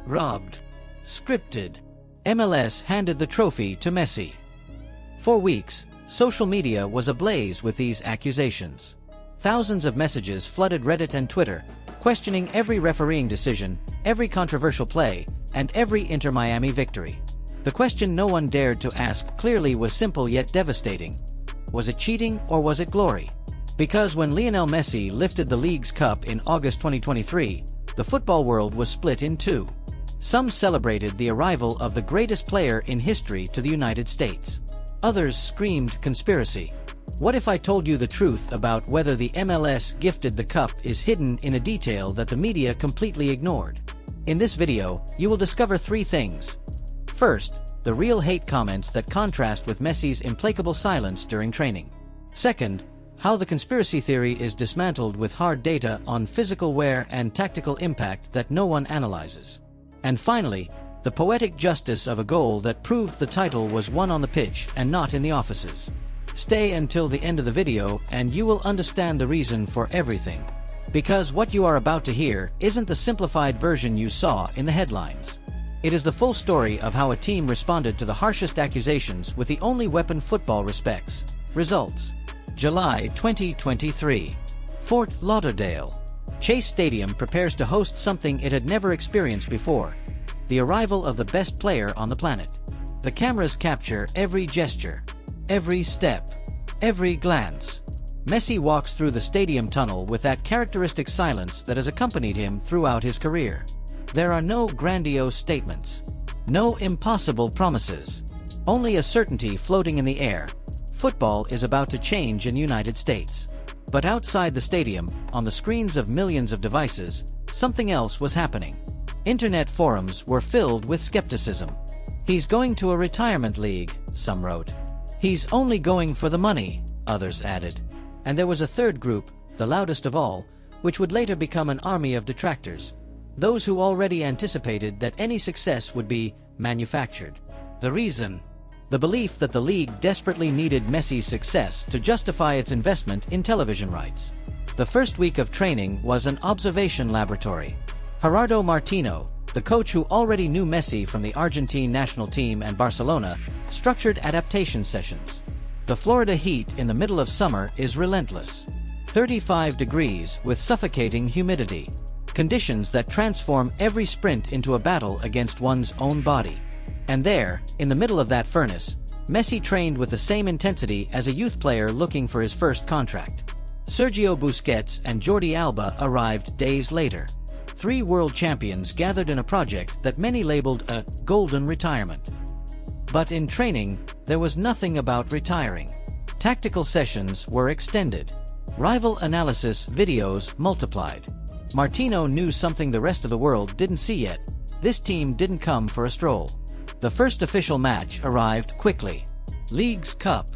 robbed, scripted. MLS handed the trophy to Messi. For weeks, social media was ablaze with these accusations. Thousands of messages flooded Reddit and Twitter, questioning every refereeing decision, every controversial play, and every Inter Miami victory. The question no one dared to ask clearly was simple yet devastating. Was it cheating or was it glory? Because when Lionel Messi lifted the league's cup in August 2023, the football world was split in two. Some celebrated the arrival of the greatest player in history to the United States. Others screamed conspiracy. What if I told you the truth about whether the MLS gifted the cup is hidden in a detail that the media completely ignored? In this video, you will discover three things. First, the real hate comments that contrast with Messi's implacable silence during training. Second, how the conspiracy theory is dismantled with hard data on physical wear and tactical impact that no one analyzes. And finally, the poetic justice of a goal that proved the title was won on the pitch and not in the offices. Stay until the end of the video and you will understand the reason for everything. Because what you are about to hear isn't the simplified version you saw in the headlines. It is the full story of how a team responded to the harshest accusations with the only weapon football respects: results. July 2023. Fort Lauderdale. Chase Stadium prepares to host something it had never experienced before: the arrival of the best player on the planet. The cameras capture every gesture, every step, every glance. Messi walks through the stadium tunnel with that characteristic silence that has accompanied him throughout his career. There are no grandiose statements, no impossible promises, only a certainty floating in the air. Football is about to change in the United States. But outside the stadium, on the screens of millions of devices, something else was happening. Internet forums were filled with skepticism. He's going to a retirement league, some wrote. He's only going for the money, others added. And there was a third group, the loudest of all, which would later become an army of detractors. Those who already anticipated that any success would be manufactured. The reason? The belief that the league desperately needed Messi's success to justify its investment in television rights. The first week of training was an observation laboratory. Gerardo Martino, the coach who already knew Messi from the Argentine national team and Barcelona, structured adaptation sessions. The Florida heat in the middle of summer is relentless. 35 degrees with suffocating humidity. Conditions that transform every sprint into a battle against one's own body. And there, in the middle of that furnace, Messi trained with the same intensity as a youth player looking for his first contract. Sergio Busquets and Jordi Alba arrived days later. Three world champions gathered in a project that many labeled a golden retirement. But in training, there was nothing about retiring. Tactical sessions were extended. Rival analysis videos multiplied. Martino knew something the rest of the world didn't see yet. This team didn't come for a stroll. The first official match arrived quickly. League's Cup,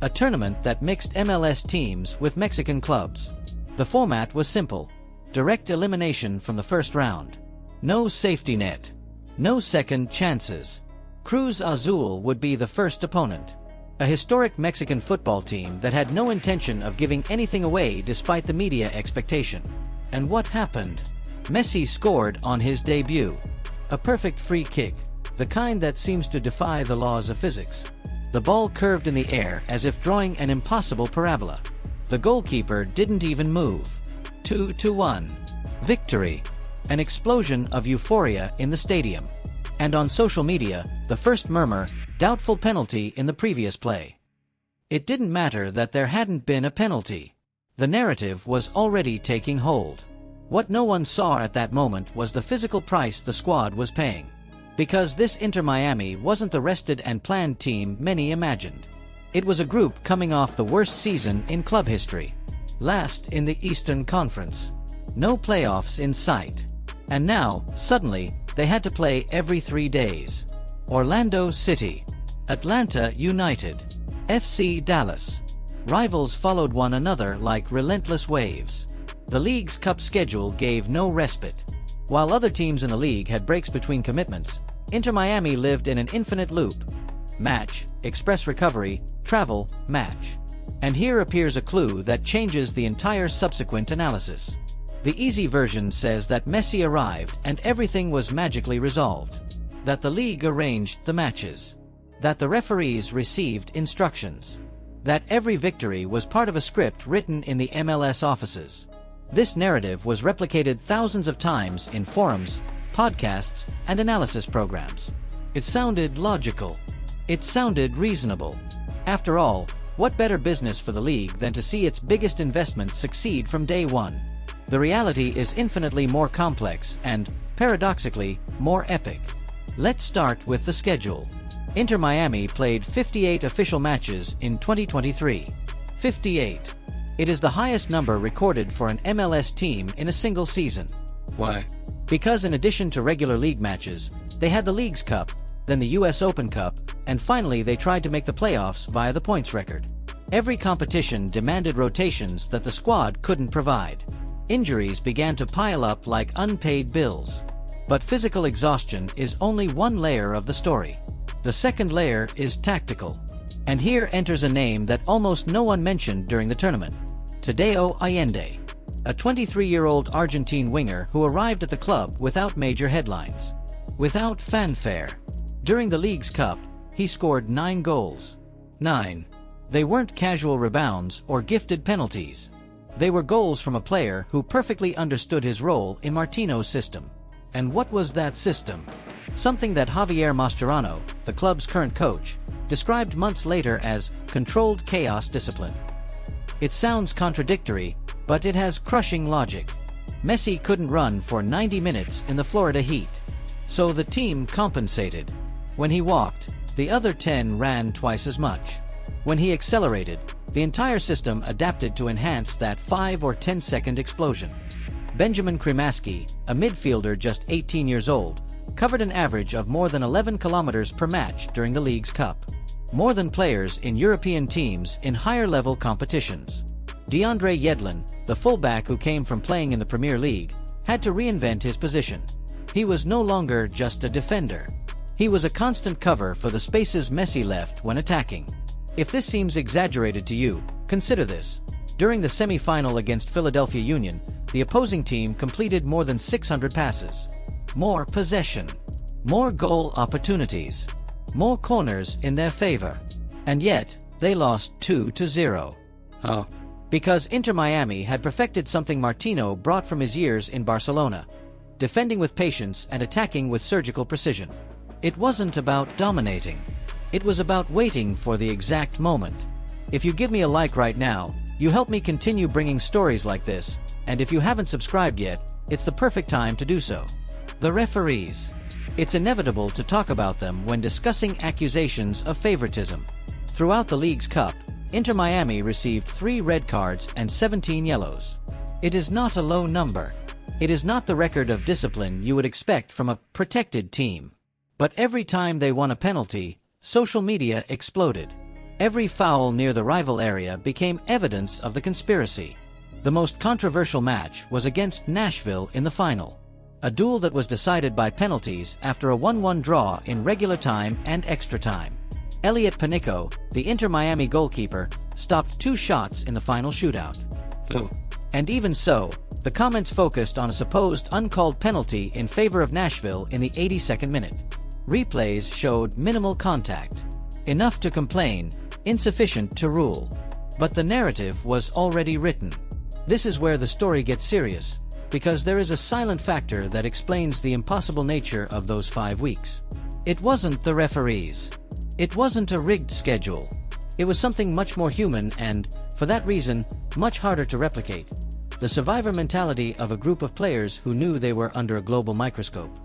a tournament that mixed MLS teams with Mexican clubs. The format was simple: direct elimination from the first round. No safety net. No second chances. Cruz Azul would be the first opponent. A historic Mexican football team that had no intention of giving anything away despite the media expectation. And what happened? Messi scored on his debut. A perfect free kick, the kind that seems to defy the laws of physics. The ball curved in the air as if drawing an impossible parabola. The goalkeeper didn't even move. 2-1. Victory. An explosion of euphoria in the stadium. And on social media, the first murmur: doubtful penalty in the previous play. It didn't matter that there hadn't been a penalty. The narrative was already taking hold. What no one saw at that moment was the physical price the squad was paying. Because this Inter Miami wasn't the rested and planned team many imagined. It was a group coming off the worst season in club history. Last in the Eastern Conference. No playoffs in sight. And now, suddenly, they had to play every 3 days. Orlando City, Atlanta United, FC Dallas. Rivals followed one another like relentless waves. The league's cup schedule gave no respite. While other teams in the league had breaks between commitments, Inter Miami lived in an infinite loop. Match, express recovery, travel, match. And here appears a clue that changes the entire subsequent analysis. The easy version says that Messi arrived and everything was magically resolved. That the league arranged the matches. That the referees received instructions. That every victory was part of a script written in the MLS offices. This narrative was replicated thousands of times in forums, podcasts, and analysis programs. It sounded logical. It sounded reasonable. After all, what better business for the league than to see its biggest investment succeed from day one? The reality is infinitely more complex and, paradoxically, more epic. Let's start with the schedule. Inter Miami played 58 official matches in 2023. 58. It is the highest number recorded for an MLS team in a single season. Why? Because in addition to regular league matches, they had the Leagues Cup, then the US Open Cup, and finally they tried to make the playoffs via the points record. Every competition demanded rotations that the squad couldn't provide. Injuries began to pile up like unpaid bills. But physical exhaustion is only one layer of the story. The second layer is tactical. And here enters a name that almost no one mentioned during the tournament. Tadeo Allende, a 23-year-old Argentine winger who arrived at the club without major headlines. Without fanfare. During the Leagues Cup, he scored 9 goals. 9. They weren't casual rebounds or gifted penalties. They were goals from a player who perfectly understood his role in Martino's system. And what was that system? Something that Javier Mascherano, the club's current coach, described months later as controlled chaos discipline. It sounds contradictory, but it has crushing logic. Messi couldn't run for 90 minutes in the Florida heat. So the team compensated. When he walked, the other 10 ran twice as much. When he accelerated, the entire system adapted to enhance that 5 or 10-second explosion. Benjamin Cremaschi, a midfielder just 18 years old, covered an average of more than 11 kilometers per match during the Leagues Cup. More than players in European teams in higher-level competitions. DeAndre Yedlin, the fullback who came from playing in the Premier League, had to reinvent his position. He was no longer just a defender. He was a constant cover for the spaces Messi left when attacking. If this seems exaggerated to you, consider this. During the semi-final against Philadelphia Union, the opposing team completed more than 600 passes. More possession. More goal opportunities. More corners in their favor. And yet, they lost 2-0. Oh. Because Inter Miami had perfected something Martino brought from his years in Barcelona. Defending with patience and attacking with surgical precision. It wasn't about dominating. It was about waiting for the exact moment. If you give me a like right now, you help me continue bringing stories like this, and if you haven't subscribed yet, it's the perfect time to do so. The referees. It's inevitable to talk about them when discussing accusations of favoritism. Throughout the Leagues Cup, Inter Miami received 3 red cards and 17 yellows. It is not a low number. It is not the record of discipline you would expect from a protected team. But every time they won a penalty, social media exploded. Every foul near the rival area became evidence of the conspiracy. The most controversial match was against Nashville in the final. A duel that was decided by penalties after a 1-1 draw in regular time and extra time. Elliot Panico, the Inter Miami goalkeeper, stopped 2 shots in the final shootout. Ooh. And even so, the comments focused on a supposed uncalled penalty in favor of Nashville in the 82nd minute. Replays showed minimal contact. Enough to complain, insufficient to rule. But the narrative was already written. This is where the story gets serious, because there is a silent factor that explains the impossible nature of those 5 weeks. It wasn't the referees. It wasn't a rigged schedule. It was something much more human and, for that reason, much harder to replicate. The survivor mentality of a group of players who knew they were under a global microscope.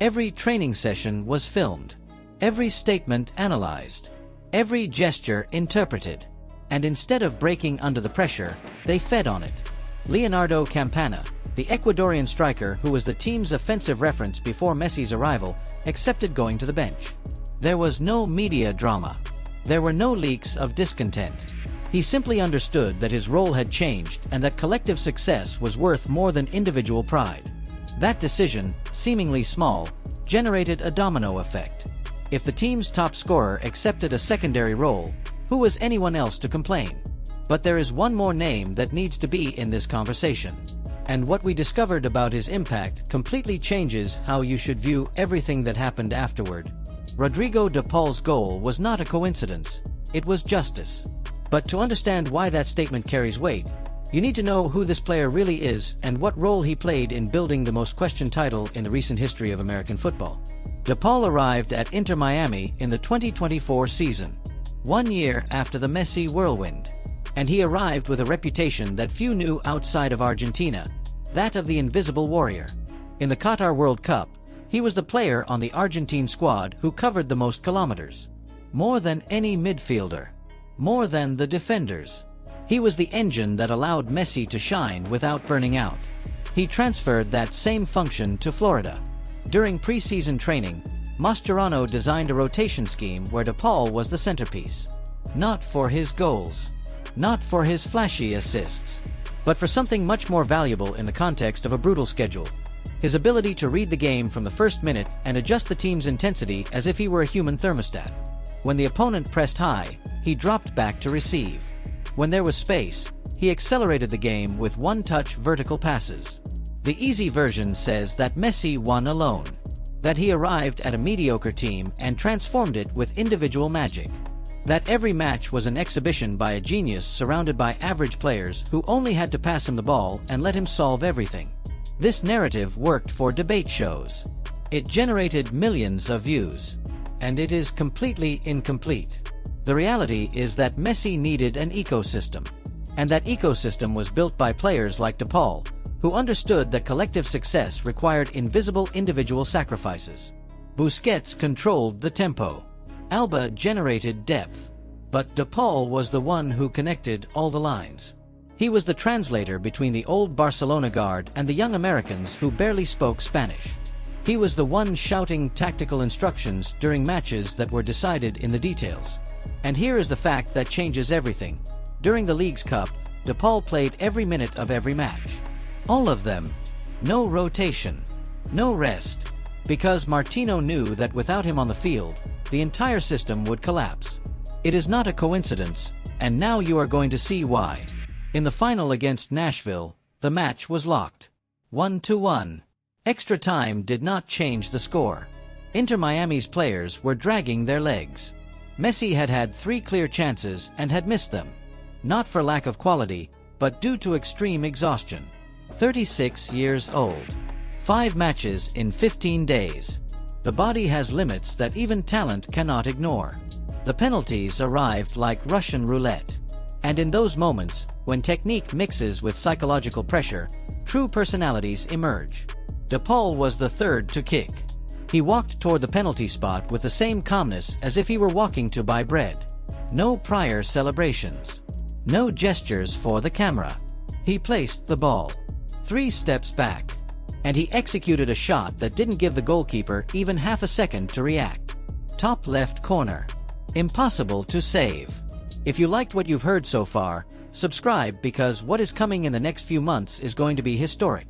Every training session was filmed. Every statement analyzed. Every gesture interpreted. And instead of breaking under the pressure, they fed on it. Leonardo Campana, the Ecuadorian striker who was the team's offensive reference before Messi's arrival, accepted going to the bench. There was no media drama. There were no leaks of discontent. He simply understood that his role had changed and that collective success was worth more than individual pride. That decision, seemingly small, generated a domino effect. If the team's top scorer accepted a secondary role, who was anyone else to complain? But there is one more name that needs to be in this conversation. And what we discovered about his impact completely changes how you should view everything that happened afterward. Rodrigo De Paul's goal was not a coincidence, it was justice. But to understand why that statement carries weight, you need to know who this player really is and what role he played in building the most questioned title in the recent history of American football. De Paul arrived at Inter Miami in the 2024 season, 1 year after the Messi whirlwind. And he arrived with a reputation that few knew outside of Argentina, that of the Invisible Warrior. In the Qatar World Cup, he was the player on the Argentine squad who covered the most kilometers. More than any midfielder. More than the defenders. He was the engine that allowed Messi to shine without burning out. He transferred that same function to Florida. During pre-season training, Mascherano designed a rotation scheme where De Paul was the centerpiece. Not for his goals. Not for his flashy assists, but for something much more valuable in the context of a brutal schedule. His ability to read the game from the first minute and adjust the team's intensity as if he were a human thermostat. When the opponent pressed high, he dropped back to receive. When there was space, he accelerated the game with one-touch vertical passes. The easy version says that Messi won alone, that he arrived at a mediocre team and transformed it with individual magic. That every match was an exhibition by a genius surrounded by average players who only had to pass him the ball and let him solve everything. This narrative worked for debate shows. It generated millions of views. And it is completely incomplete. The reality is that Messi needed an ecosystem. And that ecosystem was built by players like De Paul, who understood that collective success required invisible individual sacrifices. Busquets controlled the tempo. Alba generated depth. But De Paul was the one who connected all the lines. He was the translator between the old Barcelona guard and the young Americans who barely spoke Spanish. He was the one shouting tactical instructions during matches that were decided in the details. And here is the fact that changes everything. During the League's Cup, De Paul played every minute of every match. All of them. No rotation. No rest. Because Martino knew that without him on the field, the entire system would collapse. It is not a coincidence, and now you are going to see why. In the final against Nashville, the match was locked. 1-1. Extra time did not change the score. Inter Miami's players were dragging their legs. Messi had had 3 clear chances and had missed them. Not for lack of quality, but due to extreme exhaustion. 36 years old. 5 matches in 15 days. The body has limits that even talent cannot ignore. The penalties arrived like Russian roulette. And in those moments, when technique mixes with psychological pressure, true personalities emerge. De Paul was the third to kick. He walked toward the penalty spot with the same calmness as if he were walking to buy bread. No prior celebrations. No gestures for the camera. He placed the ball 3 steps back. And he executed a shot that didn't give the goalkeeper even half a second to react. Top left corner. Impossible to save. If you liked what you've heard so far, subscribe because what is coming in the next few months is going to be historic.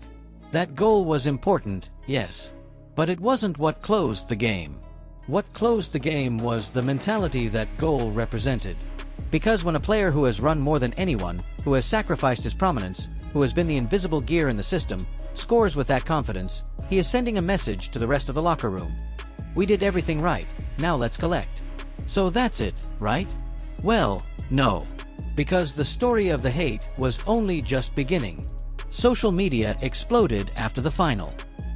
That goal was important, yes. But it wasn't what closed the game. What closed the game was the mentality that goal represented. Because when a player who has run more than anyone, who has sacrificed his prominence, who has been the invisible gear in the system, scores with that confidence, he is sending a message to the rest of the locker room. We did everything right, now let's collect. So that's it, right? Well, no. Because the story of the hate was only just beginning. Social media exploded after the final.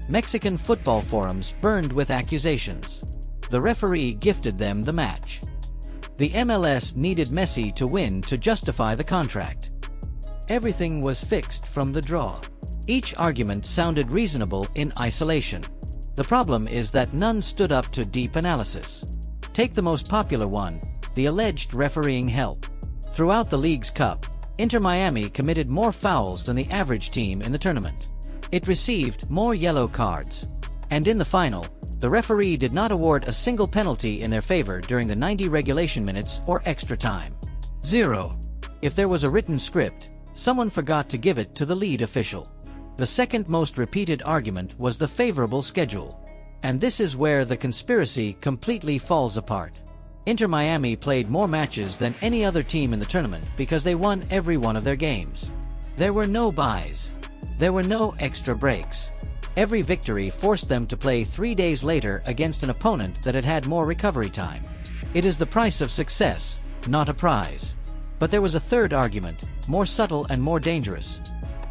Mexican football forums burned with accusations. The referee gifted them the match. The MLS needed Messi to win to justify the contract. Everything was fixed from the draw. Each argument sounded reasonable in isolation. The problem is that none stood up to deep analysis. Take the most popular one, the alleged refereeing help. Throughout the League's Cup, Inter Miami committed more fouls than the average team in the tournament. It received more yellow cards. And in the final, the referee did not award a single penalty in their favor during the 90 regulation minutes or extra time. 0. If there was a written script, someone forgot to give it to the lead official. The second most repeated argument was the favorable schedule. And this is where the conspiracy completely falls apart. Inter Miami played more matches than any other team in the tournament because they won every one of their games. There were no buys. There were no extra breaks. Every victory forced them to play 3 days later against an opponent that had had more recovery time. It is the price of success, not a prize. But there was a third argument, more subtle and more dangerous.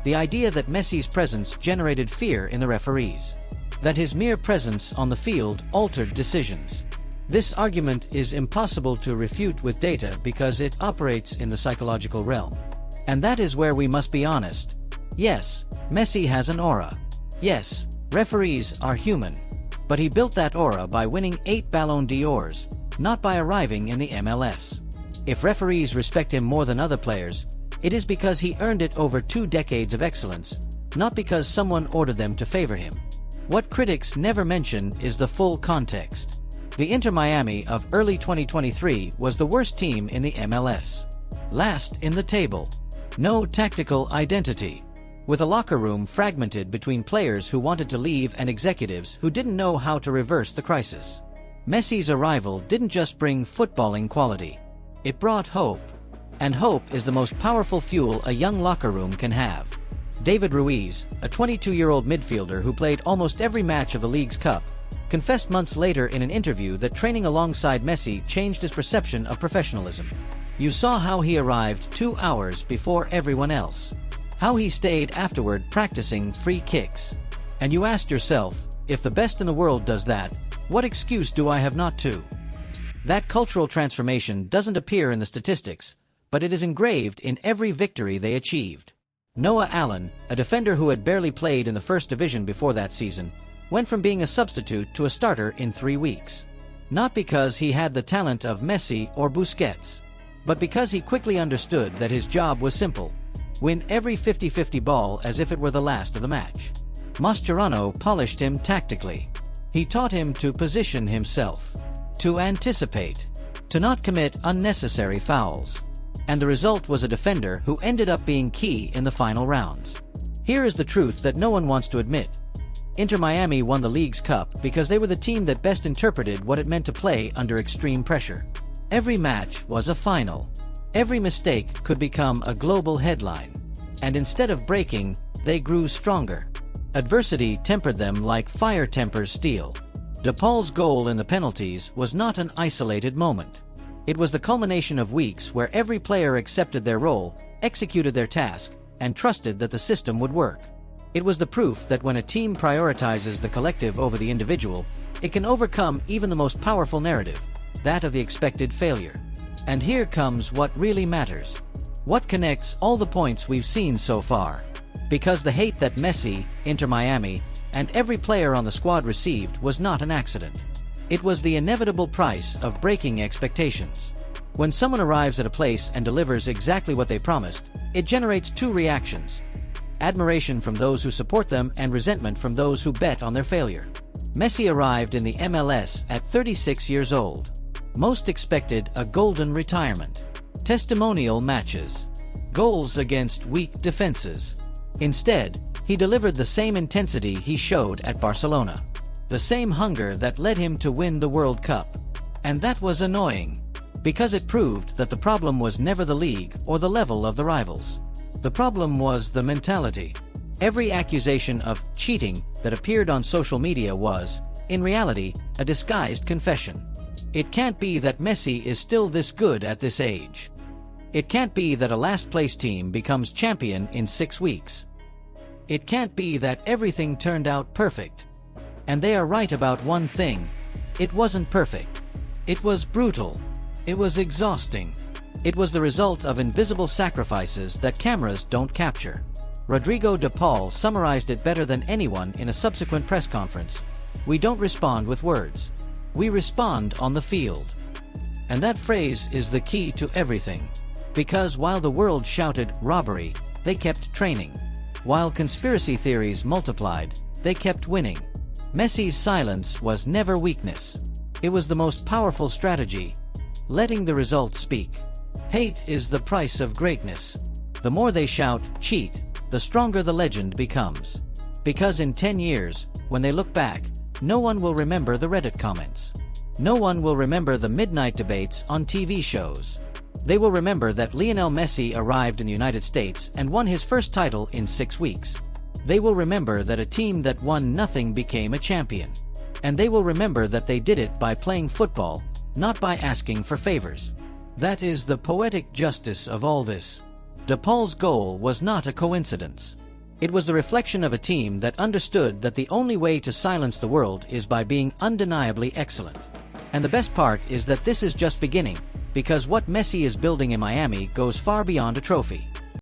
The idea that Messi's presence generated fear in the referees. That his mere presence on the field altered decisions. This argument is impossible to refute with data because it operates in the psychological realm. And that is where we must be honest. Yes, Messi has an aura. Yes, referees are human. But he built that aura by winning 8 Ballon d'Ors, not by arriving in the MLS. If referees respect him more than other players, it is because he earned it over 2 decades of excellence, not because someone ordered them to favor him. What critics never mention is the full context. The Inter Miami of early 2023 was the worst team in the MLS. Last in the table. No tactical identity. With a locker room fragmented between players who wanted to leave and executives who didn't know how to reverse the crisis. Messi's arrival didn't just bring footballing quality. It brought hope. And hope is the most powerful fuel a young locker room can have. David Ruiz, a 22-year-old midfielder who played almost every match of the League's Cup, confessed months later in an interview that training alongside Messi changed his perception of professionalism. You saw how he arrived 2 hours before everyone else. How he stayed afterward practicing free kicks. And you asked yourself, if the best in the world does that, what excuse do I have not to? That cultural transformation doesn't appear in the statistics, but it is engraved in every victory they achieved. Noah Allen, a defender who had barely played in the first division before that season, went from being a substitute to a starter in 3 weeks. Not because he had the talent of Messi or Busquets, but because he quickly understood that his job was simple. Win every 50-50 ball as if it were the last of the match. Mascherano polished him tactically. He taught him to position himself, to anticipate, to not commit unnecessary fouls. And the result was a defender who ended up being key in the final rounds. Here is the truth that no one wants to admit. Inter Miami won the League's Cup because they were the team that best interpreted what it meant to play under extreme pressure. Every match was a final. Every mistake could become a global headline. And instead of breaking, they grew stronger. Adversity tempered them like fire tempers steel. De Paul's goal in the penalties was not an isolated moment. It was the culmination of weeks where every player accepted their role, executed their task, and trusted that the system would work. It was the proof that when a team prioritizes the collective over the individual, it can overcome even the most powerful narrative, that of the expected failure. And here comes what really matters. What connects all the points we've seen so far? Because the hate that Messi, Inter Miami, and every player on the squad received was not an accident. It was the inevitable price of breaking expectations. When someone arrives at a place and delivers exactly what they promised, it generates 2 reactions. Admiration from those who support them and resentment from those who bet on their failure. Messi arrived in the MLS at 36 years old. Most expected a golden retirement. Testimonial matches. Goals against weak defenses. Instead, he delivered the same intensity he showed at Barcelona. The same hunger that led him to win the World Cup. And that was annoying, because it proved that the problem was never the league or the level of the rivals. The problem was the mentality. Every accusation of cheating that appeared on social media was, in reality, a disguised confession. It can't be that Messi is still this good at this age. It can't be that a last-place team becomes champion in 6 weeks. It can't be that everything turned out perfect. And they are right about one thing. It wasn't perfect. It was brutal. It was exhausting. It was the result of invisible sacrifices that cameras don't capture. Rodrigo De Paul summarized it better than anyone in a subsequent press conference. We don't respond with words. We respond on the field. And that phrase is the key to everything. Because while the world shouted robbery, they kept training. While conspiracy theories multiplied, they kept winning. Messi's silence was never weakness. It was the most powerful strategy, letting the results speak. Hate is the price of greatness. The more they shout, cheat, the stronger the legend becomes. Because in 10 years, when they look back, no one will remember the Reddit comments. No one will remember the midnight debates on TV shows. They will remember that Lionel Messi arrived in the United States and won his first title in 6 weeks. They will remember that a team that won nothing became a champion. And they will remember that they did it by playing football, not by asking for favors. That is the poetic justice of all this. De Paul's goal was not a coincidence. It was the reflection of a team that understood that the only way to silence the world is by being undeniably excellent. And the best part is that this is just beginning, because what Messi is building in Miami goes far beyond a trophy.